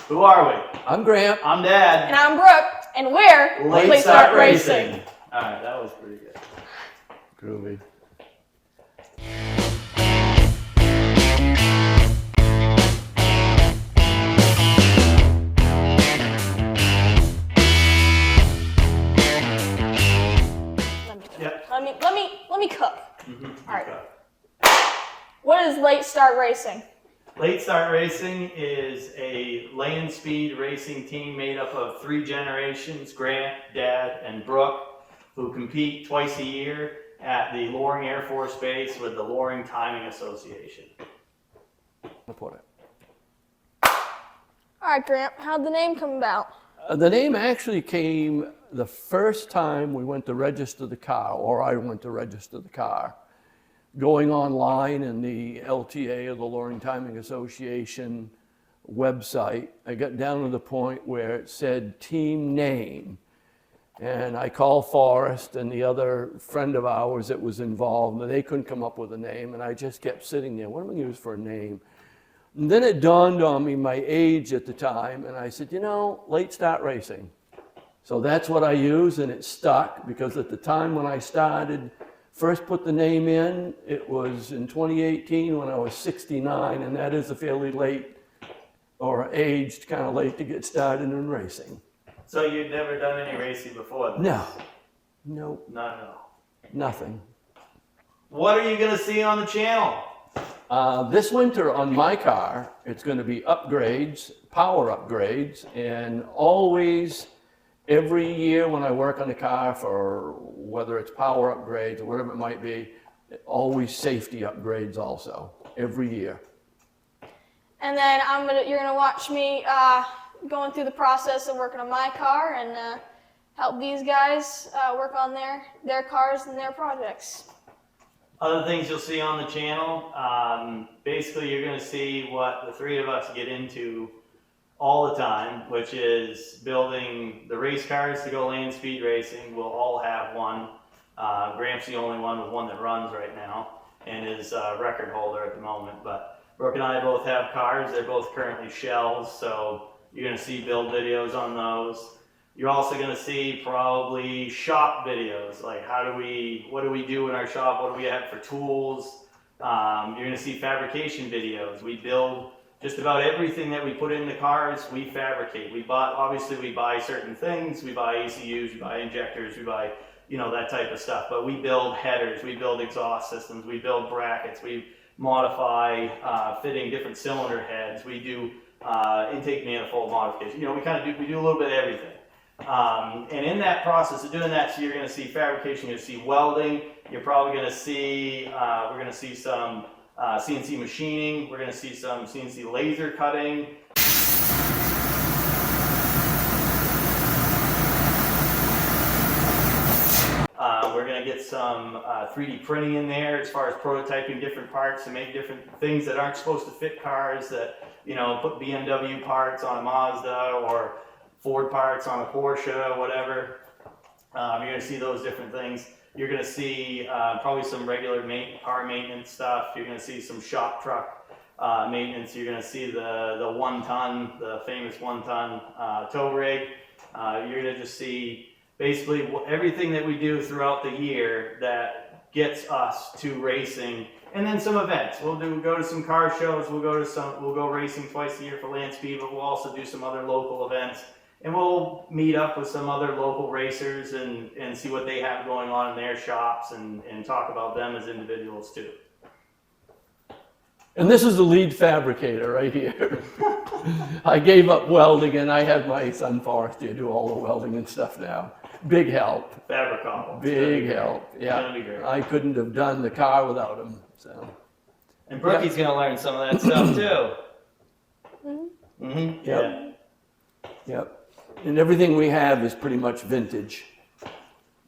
Who are we? I'm Grant. I'm Dad. And I'm Brooke, and we're Late Start Racing. All right, that was pretty good. Groovy. Let me cook. Mm-hmm. All right. What is Late Start Racing? Late Start Racing is a land speed racing team made up of 3 generations, Grant, Dad, and Brooke, who compete twice a year at the Loring Air Force Base with the Loring Timing Association. Report it. All right, Grant, how'd the name come about? The name actually came the first time we went to register the car, or I went to register the car. Going online in the LTA, or the Loring Timing Association website, I got down to the point where it said team name. And I called Forrest and the other friend of ours that was involved, and they couldn't come up with a name, and I just kept sitting there. What am I going to use for a name? And then it dawned on me my age at the time, and I said, you know, Late Start Racing. So that's what I used, and it stuck, because at the time when I started, first put the name in, it was in 2018 when I was 69, and that is a fairly late, or aged kind of late to get started in racing. So you'd never done any racing before this? No. Nope. No. Nothing. What are you going to see on the channel? This winter on my car, it's going to be upgrades, power upgrades, and always, every year when I work on the car for whether it's power upgrades or whatever it might be, always safety upgrades also, every year. And then you're gonna watch me going through the process of working on my car and help these guys work on their cars and their projects. Other things you'll see on the channel, basically you're going to see what the 3 of us get into all the time, which is building the race cars to go land speed racing. We'll all have one. Grant's the only one with one that runs right now and is a record holder at the moment. But Brooke and I both have cars. They're both currently shells, so you're going to see build videos on those. You're also going to see probably shop videos, like what do we do in our shop? What do we have for tools? You're going to see fabrication videos. We build just about everything that we put in the cars, we fabricate. Obviously we buy certain things. We buy ECUs, we buy injectors, we buy, that type of stuff. But we build headers, we build exhaust systems, we build brackets, we modify fitting different cylinder heads. We do intake manifold modification. We do a little bit of everything. And in that process of doing that, so you're going to see fabrication, you're going to see welding, you're probably going to see, we're going to see some CNC machining, we're going to see some CNC laser cutting. We're going to get some 3D printing in there as far as prototyping different parts to make different things that aren't supposed to fit cars, that, put BMW parts on a Mazda or Ford parts on a Porsche, whatever. You're going to see those different things. You're going to see probably some regular car maintenance stuff. You're going to see some shop truck maintenance. You're going to see the 1-ton, the famous 1-ton tow rig. You're going to just see basically everything that we do throughout the year that gets us to racing, and then some events. We'll go to some car shows. We'll go racing twice a year for land speed, but we'll also do some other local events. And we'll meet up with some other local racers and see what they have going on in their shops and talk about them as individuals too. And this is the lead fabricator right here. I gave up welding and I have my son Forrest here do all the welding and stuff now. Big help. Fabricable. Big help. Yeah. It's gonna be great. I couldn't have done the car without him. So. And Brookie's gonna learn some of that stuff too. Mm-hmm. Yep. Yeah. Yep. And everything we have is pretty much vintage,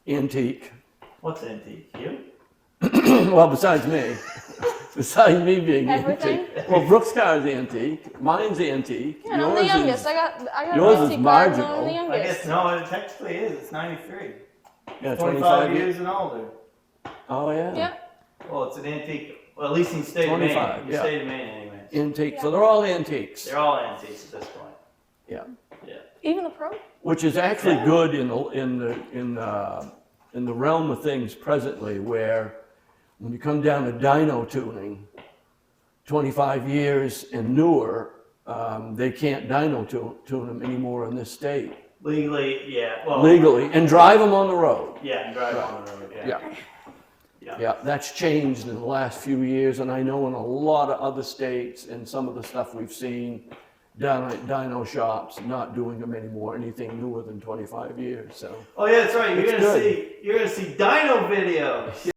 antique. What's antique? You? Well, besides me. Besides me being Everything? antique. Well, Brooke's car is antique. Mine's antique. Yeah, I'm the youngest. I got yours an is antique car, and marginal. I'm the I youngest. guess no, it technically is. It's 93. Yeah, 25 years and older. Oh, yeah. Yep. Well, it's an antique. Well, at least in the state of Maine. 25, In the yeah. state of Maine, anyways. Antique. Yeah. So they're all antiques. They're all antiques at this point. Yeah. Yeah. Even the Pro? Which is actually good in the realm of things presently, where when you come down to dyno tuning, 25 years and newer, they can't dyno tune them anymore in this state. Legally, yeah. Well, Legally, and drive them on the road. Yeah, and drive on the road. Yeah. Yeah. Yeah, that's changed in the last few years, and I know in a lot of other states and some of the stuff we've seen down at dyno shops, not doing them anymore, anything newer than 25 years, so. Oh yeah, that's right. It's good. You're gonna see dyno videos.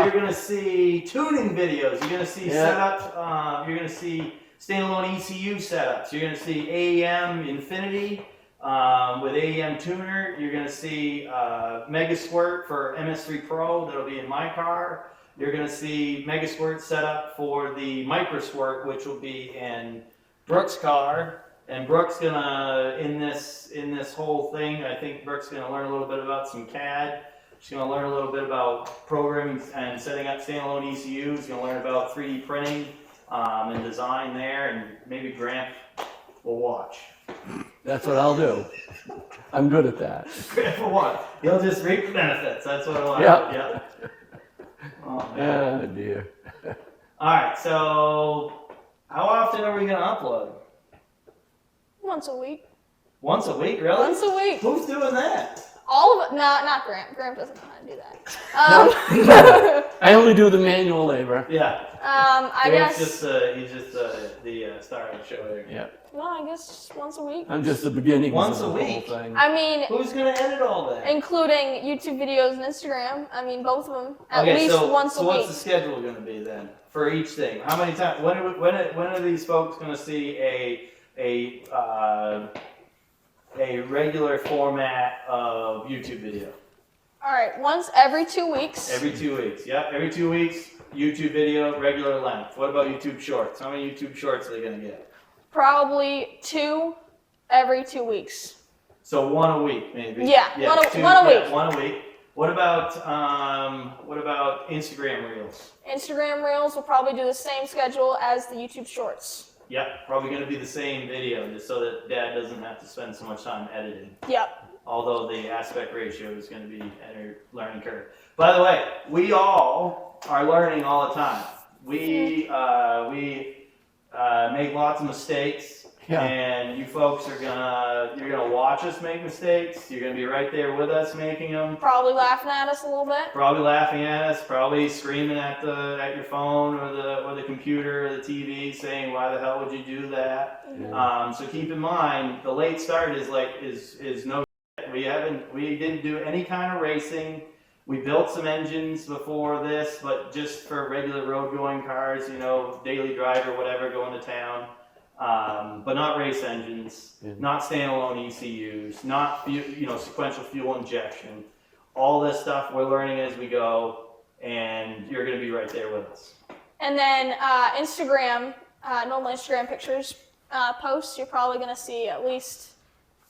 You're gonna see tuning videos. You're gonna see setups. You're gonna see standalone ECU setups. You're gonna see AEM Infinity with AEM tuner. You're gonna see Mega Squirt for MS3 Pro. That'll be in my car. You're gonna see Mega Squirt setup for the Micro Squirt, which will be in Brooke's car. And Brooke's gonna in this whole thing. I think Brooke's gonna learn a little bit about some CAD. She's going to learn a little bit about programming and setting up standalone ECUs. She's going to learn about 3D printing and design there, and maybe Grant will watch. That's what I'll do. I'm good at that. Grant will watch. He'll just reap the benefits. That's what I want. Yeah. Oh, man. Oh, dear. All right, so how often are we going to upload? Once a week. Once a week, really? Once a week. Who's doing that? All of it. No, not Grant. Grant doesn't know how to do that. I only do the manual labor. Yeah. I Grant's guess. he's just the star of the show here. Yeah. Well, I guess once a week. I'm just the beginning Once of the a whole week? thing. I mean, Who's going to edit all that? including YouTube videos and Instagram. I mean, both of them. At least once a what's week. the schedule going to be then for each thing? How many times? When are these folks going to see a regular format of YouTube video? All right, once every 2 weeks. Every 2 weeks. Yep, every 2 weeks, YouTube video, regular length. What about YouTube Shorts? How many YouTube Shorts are they going to get? Probably 2 every 2 weeks. So one a week, maybe. Yeah, one a week. One a week. What about Instagram Reels? Instagram Reels will probably do the same schedule as the YouTube Shorts. Yep, probably going to be the same video, just so that Dad doesn't have to spend so much time editing. Yep. Although the aspect ratio is going to be at a learning curve. By the way, we all are learning all the time. We make lots of mistakes, and you folks are you're gonna watch us make mistakes. You're gonna be right there with us making them. Probably laughing at us a little bit. Probably laughing at us. Probably screaming at your phone or the computer or the TV, saying, "Why the hell would you do that?" Yeah. So keep in mind, the late start is no. We didn't do any kind of racing. We built some engines before this, but just for regular road going cars, daily driver, whatever, going to town. But not race engines, not standalone ECUs, not sequential fuel injection. All this stuff we're learning as we go, and you're going to be right there with us. And then Instagram, normal Instagram pictures, posts, you're probably going to see at least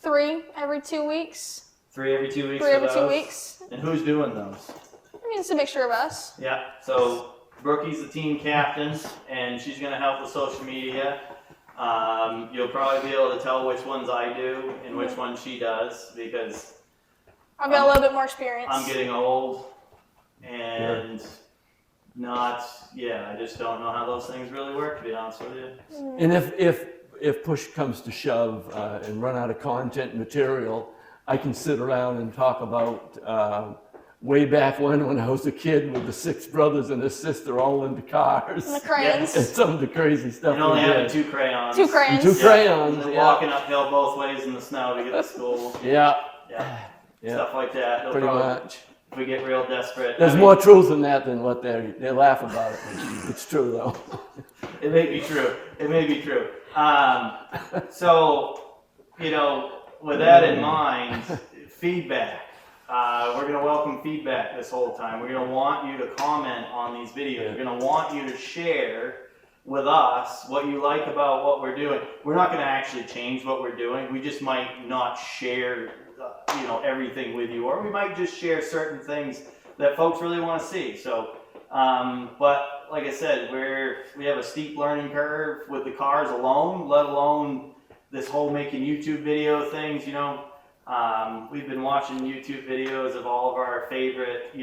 3 every 2 weeks. 3 every 2 weeks. 3 every 2 weeks. And who's doing those? I mean, it's a mixture of us. Yeah. So Brookie's the team captain, and she's going to help with social media. You'll probably be able to tell which ones I do and which ones she does, because I've got a little bit more experience. I'm getting old and I just don't know how those things really work, to be honest with you. And if push comes to shove and run out of content and material, I can sit around and talk about way back when I was a kid with the 6 brothers and a sister all into cars. And the crayons. And some of the crazy stuff And only we having did. 2 crayons. 2 crayons. And 2 crayons, And then yeah. walking uphill both ways in the snow to get to school. Yeah, Yeah. yeah, Stuff like that. They'll pretty probably- much. If we get real desperate. There's more truth in that than what they laugh about it. It's true though. It may be true. It may be true. So, with that in mind, feedback. We're going to welcome feedback this whole time. We're going to want you to comment on these videos. We're going to want you to share with us what you like about what we're doing. We're not going to actually change what we're doing. We just might not share everything with you, or we might just share certain things that folks really want to see. So, but like I said, we have a steep learning curve with the cars alone, let alone this whole making YouTube video things. We've been watching YouTube videos of all of our favorite,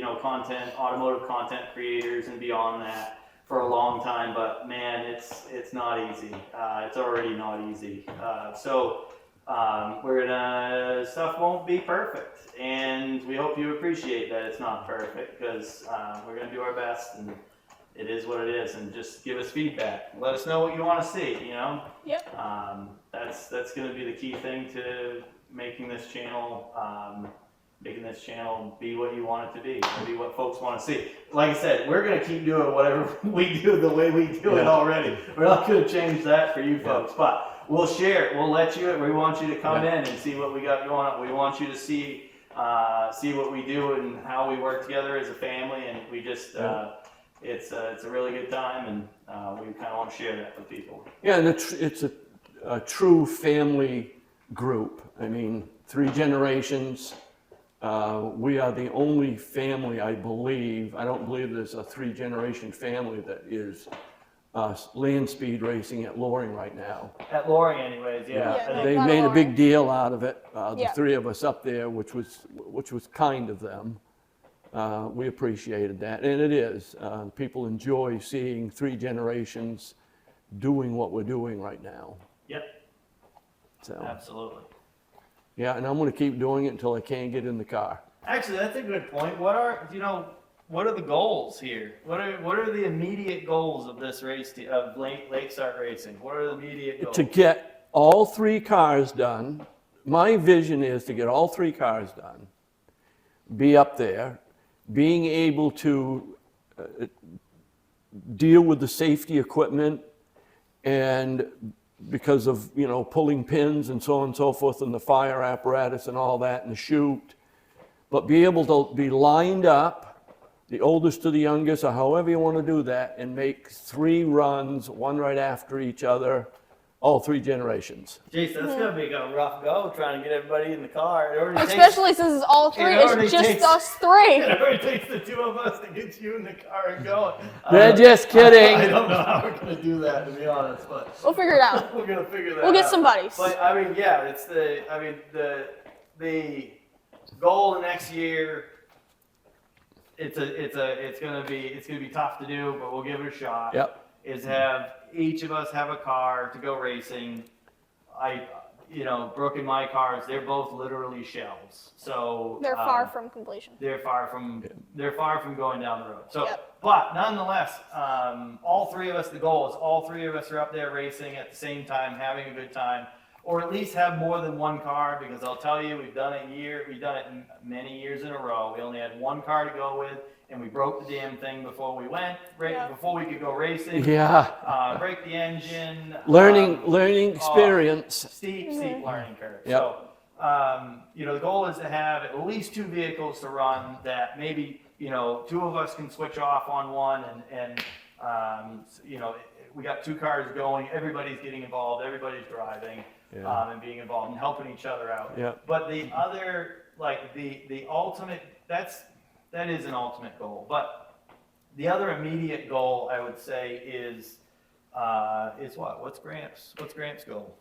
automotive content creators and beyond that for a long time, but man, it's not easy. It's already not easy. Stuff won't be perfect, and we hope you appreciate that it's not perfect, because we're gonna do our best, and it is what it is, and just give us feedback. Let us know what you want to see. Yep. That's gonna be the key thing to making this channel be what you want it to be, or be what folks want to see. Like I said, we're gonna keep doing whatever we do the way we do it already. We're not gonna change that for you folks, but we'll share it. We'll let you. We want you to come in and see what we got going on. We want you to see what we do and how we work together as a family, and we just it's a really good time, and we kind of want to share that with people. Yeah, and it's a true family group. I mean, 3 generations. We are the only family, I don't believe there's a 3-generation family that is land speed racing at Loring right now. At Loring anyways, yeah. They made a big deal out of it, the Yeah. 3 of us up there, which was kind of them. We appreciated that, and it is. People enjoy seeing 3 generations doing what we're doing right now. Yep, So, absolutely. yeah, and I'm gonna keep doing it until I can't get in the car. Actually, that's a good point. What are the goals here? What are the immediate goals of this race, of Lake Start Racing? What are the immediate goals? To get all 3 cars done, my vision is to get all 3 cars done, be up there, being able to deal with the safety equipment, and because of, pulling pins and so on and so forth, and the fire apparatus and all that, and the chute, but be able to be lined up, the oldest to the youngest, or however you want to do that, and make 3 runs, one right after each other, all 3 generations. Jason, that's gonna be a rough go trying to get everybody in the car. Especially since it's all 3. It's just us 3. It already takes the 2 of us to get you in the car and going. They're just kidding. I don't know how we're gonna do that, to be honest, but We'll figure it out. we're gonna figure that out. We'll get some buddies. But I mean, yeah, the goal next year. It's gonna be tough to do, but we'll give it a shot. Yep. Is have each of us have a car to go racing. Brooke and my cars, they're both literally shells. So They're far from completion. They're far from going down the road. So, Yep. But nonetheless, all 3 of us, the goal is all 3 of us are up there racing at the same time, having a good time, or at least have more than 1 car, because I'll tell you, we've done it many years in a row. We only had 1 car to go with, and we broke the damn thing before we went, before we could go racing. Yeah. Break the engine. Learning experience. Steep learning curve. Yep. So, the goal is to have at least 2 vehicles to run that maybe, 2 of us can switch off on one, and we got 2 cars going, everybody's getting involved, everybody's driving, and being involved and helping each other out. Yep. But the other, the ultimate, that is an ultimate goal. But the other immediate goal, I would say, is what? What's Gramps' goal?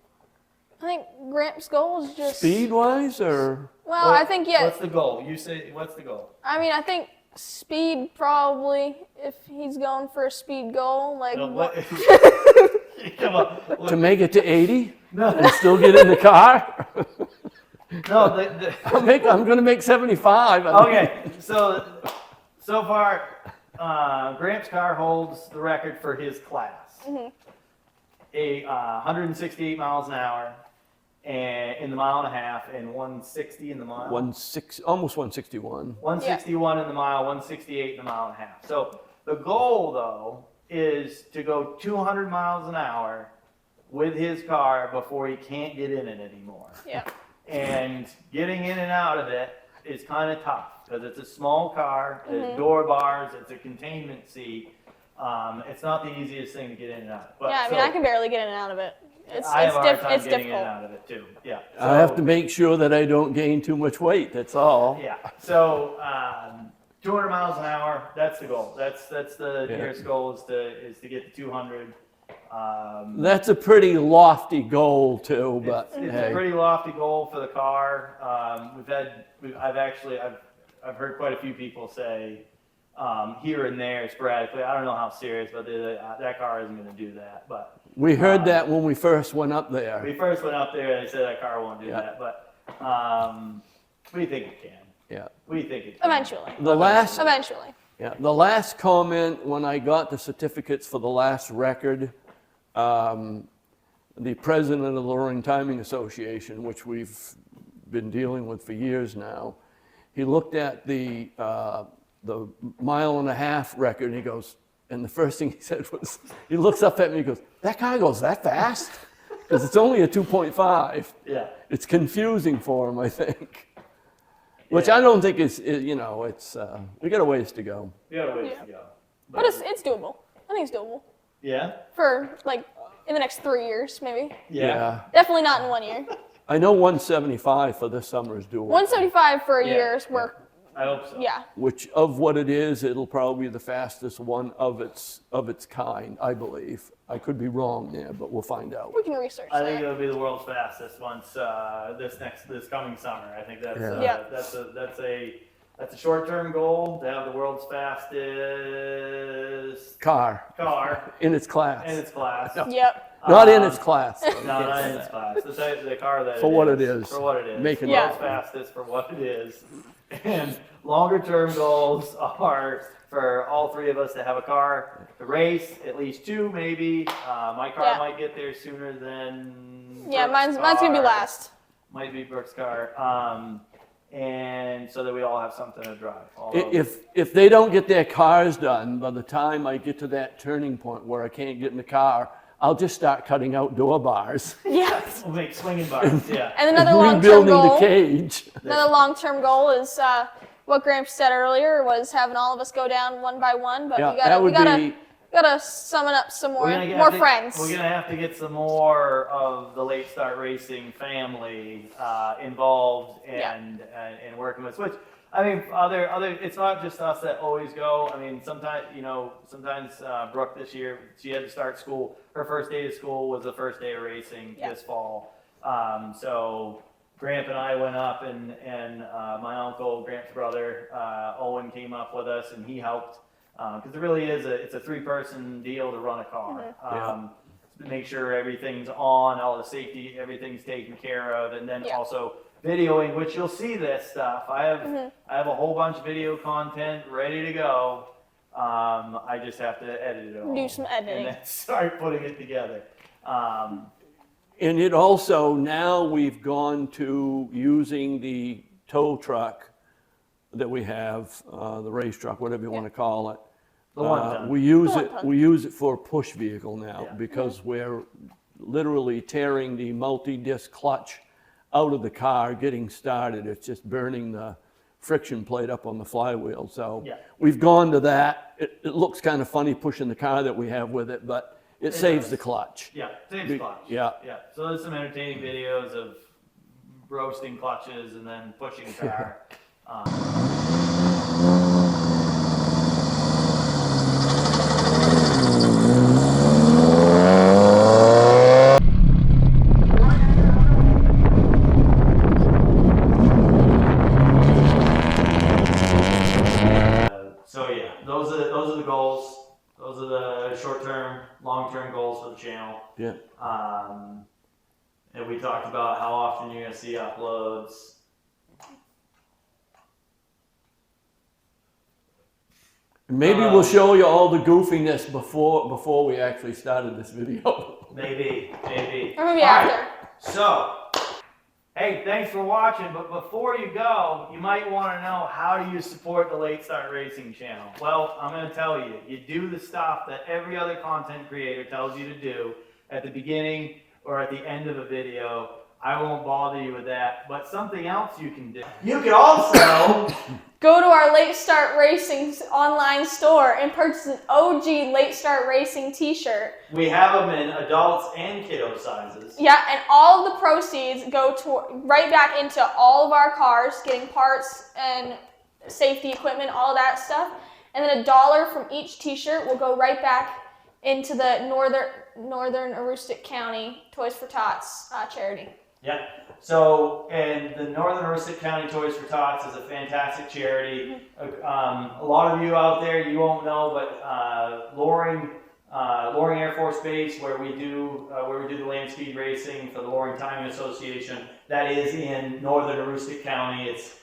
I think Gramps' goal is just Speed-wise, or? Well, I think What's the goal? You say, what's the goal? I mean, I think speed probably, if he's going for a speed goal, like Come on. To make it to 80 No, and still get in the car? no. I'm going to make 75. Okay, so far, Gramps' car holds the record for his class. Mm-hmm. 168 miles an hour, and in the mile and a half, and 160 in the mile. Almost 161. 161 in the mile, 168 in the mile and a half. So the goal, though, is to go 200 miles an hour with his car before he can't get in it anymore. Yeah. And getting in and out of it is kind of tough because it's a small car, there's door bars, it's a containment seat. It's not the easiest thing to get in and out. But Yeah, I mean, I can barely get in and out of it. I have a hard time it's getting in difficult. and out of it too. Yeah. I have So- to make sure that I don't gain too much weight, that's all. Yeah. So 200 miles an hour. That's the goal. That's the Yeah. nearest goal is to get to 200. That's a pretty lofty goal too, but It's a hey, pretty lofty goal for the car. I've heard quite a few people say here and there sporadically. I don't know how serious, but that car isn't going to do that. But we heard that when we first went up there. we first went up there, they said that car won't do Yeah. that. But we think it can. Yeah. We think it can. Eventually. Eventually. Yeah, the last comment when I got the certificates for the last record, the president of the Loring Timing Association, which we've been dealing with for years now, he looked at the 1.5 mile record and he goes, and the first thing he said was, he looks up at me and goes, "That car goes that fast?" Because it's only a 2.5. Yeah. It's confusing for him, I think. Which Yeah. I don't think is, you know, it's, we got a ways to go. We got a ways Yeah. to go. But it's doable. I think it's doable. Yeah. For like in the next 3 years, maybe. Yeah. Definitely not in 1 year. I know 175 for this summer is doable. 175 for a Yeah. year's work. I hope so. Yeah. Which of what it is, it'll probably be the fastest one of its kind, I believe. I could be wrong there, but we'll find out. We can research I think that. it'll be the world's fastest once this coming summer. I think that's Yeah. that's a short-term goal to have the world's fastest Car car in its class. in its class. Yep. Not in its class. No, not in its class. The car that For what it is. For what it is. Making the it. world's fastest for what it is. And longer-term goals are for all three of us to have a car to race, at least 2 maybe. My car Yeah. might get there sooner than Yeah, Brooke's mine's gonna be car. last. Might be Brooke's car. And so that we all have something to drive. All of us. If they don't get their cars done by the time I get to that turning point where I can't get in the car, I'll just start cutting out door bars. Yeah. We'll make swinging bars, yeah. And another long-term Rebuilding the goal. cage. Another long-term goal is what Gramps said earlier was having all of us go down one by one. But Yeah, we that gotta would be, gotta summon up some more friends. We're gonna have to get some more of the Late Start Racing family involved and working with Switch. I mean, other. It's not just us that always go. I mean, sometimes Brooke this year she had to start school. Her first day of school was the first day of racing this fall. So Gramp and I went up, and my uncle, Gramp's brother, Owen, came up with us, and he helped. Because it really is it's a 3-person deal to run a car. To make sure everything's on, all the safety, everything's taken care of, and then also videoing, which you'll see this stuff. I have a whole bunch of video content ready to go. I just have to edit it all. Do some editing. And then start putting it together. and it also, now we've gone to using the tow truck that we have, the race truck, whatever you want to call it. The one ton. We use The it. one ton. We use it for a push vehicle now Yeah. because we're literally tearing the multi-disc clutch out of the car, getting started. It's just burning the friction plate up on the flywheel. So Yeah. we've gone to that. It looks kind of funny pushing the car that we have with it, but it saves does. the clutch. Yeah, saves clutch. Yeah. Yeah. So there's some entertaining videos of roasting clutches and then pushing the car. So yeah, those are the goals. Those are the short-term, long-term goals for the channel. Yeah. And we talked about how often you're gonna see uploads. Maybe we'll show you all the goofiness before we actually started this video. Maybe. Or maybe All right, after. So, hey, thanks for watching. But before you go, you might want to know, how do you support the Late Start Racing channel? Well, I'm going to tell you. You do the stuff that every other content creator tells you to do at the beginning or at the end of a video. I won't bother you with that. But something else you can do. You can also go to our Late Start Racing online store and purchase an OG Late Start Racing t-shirt. We have them in adults and kiddo sizes. Yeah, and all of the proceeds go to right back into all of our cars, getting parts and safety equipment, all that stuff. And then $1 from each t-shirt will go right back into the Northern Aroostook County Toys for Tots charity. Yep. So, and the Northern Aroostook County Toys for Tots is a fantastic charity. A lot of you out there, you won't know, but Loring Air Force Base, where we do the land speed racing for the Loring Timing Association, that is in Northern Aroostook County. It's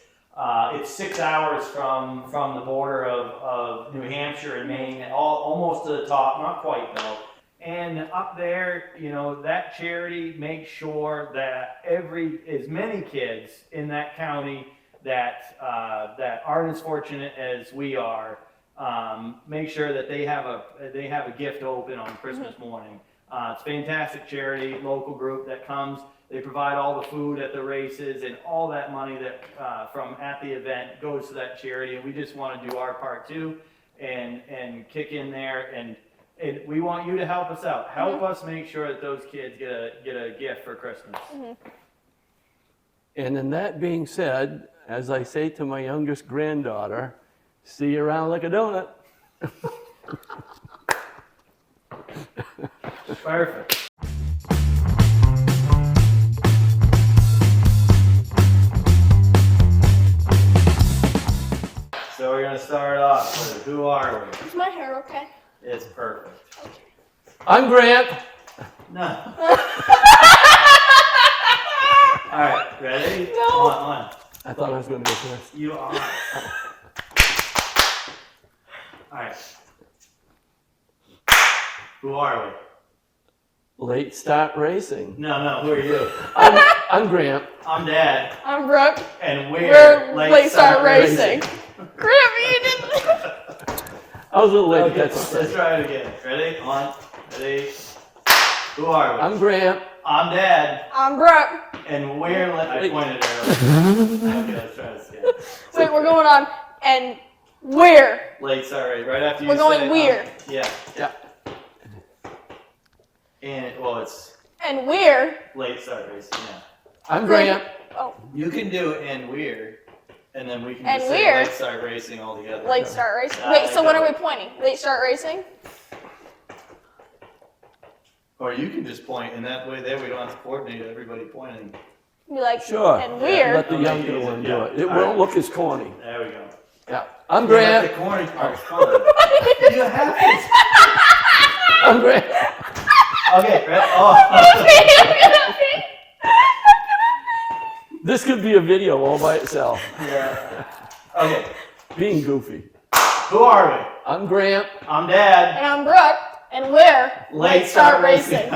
6 hours from the border of New Hampshire and Maine, almost to the top, not quite though. And up there, you know, that charity makes sure that as many kids in that county that aren't as fortunate as we are, make sure that they have a gift open on Christmas morning. It's a fantastic charity, local group that comes. They provide all the food at the races, and all that money that from at the event goes to that charity. And we just want to do our part too, and kick in there. And we want you to help us out. Help us make sure that those kids get a gift for Christmas. And in that being said, as I say to my youngest granddaughter, see you around like a donut. Perfect. So we're gonna start off with who are we? Is my hair okay? It's perfect. I'm Grant. No. All right, ready? No. On. I thought I was going to go first. You are. All right. Who are we? Late Start Racing. No, who are you? I'm Grant. I'm Dad, I'm Brooke. and we're Late Start Racing. Grant, you didn't. I was a little late. Okay, That's let's try it again. Ready? On. Ready? Who are we? I'm Grant. I'm Dad, I'm Brooke. and we're I pointed earlier. Okay, let's try this again. Wait, we're going on. And we're. Late Start Racing. Right after you We're going say, we're. Yeah. Yeah. And well, it's And we're. Late Start Racing. Yeah. I'm Grant. Oh, You can do and we're, and then we can And just say we're. Late Start Racing all together. Late Start Racing. Ah, Wait, so I when got are we it. pointing? Late Start Racing? Or you can just point, and that way there we don't have to coordinate everybody pointing. Be like, Sure. and we're. Let the I'll make younger it one easy, do yeah. it. It All won't right. look as corny. There we go. Yeah. I'm Yeah, but Grant. the corny part's fun. You have to. I'm Grant. Okay, ready? Oh. This could be a video all by itself. Yeah. Okay. Being goofy. Who are we? I'm Grant. I'm Dad. And I'm Brooke. And we're. Late Start Racing.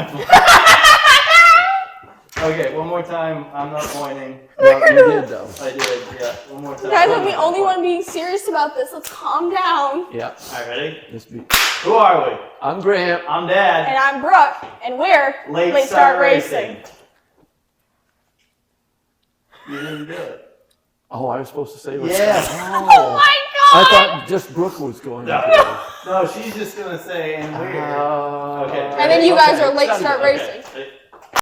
Okay, one more time. I'm not pointing. No, you did though. I did, yeah. One more time. Guys, I'm the only one being serious about this. Let's calm down. Yeah. All right, ready? Just be. Who are we? I'm Grant. I'm Dad. And I'm Brooke. And we're. Late Start Racing. You didn't do it. Oh, I was supposed to say what? Yes. Oh Oh. my I god! thought just Brooke was going to do it. No, she's just gonna say and we're. Okay. And then you guys Okay. are Late Start Okay. Racing.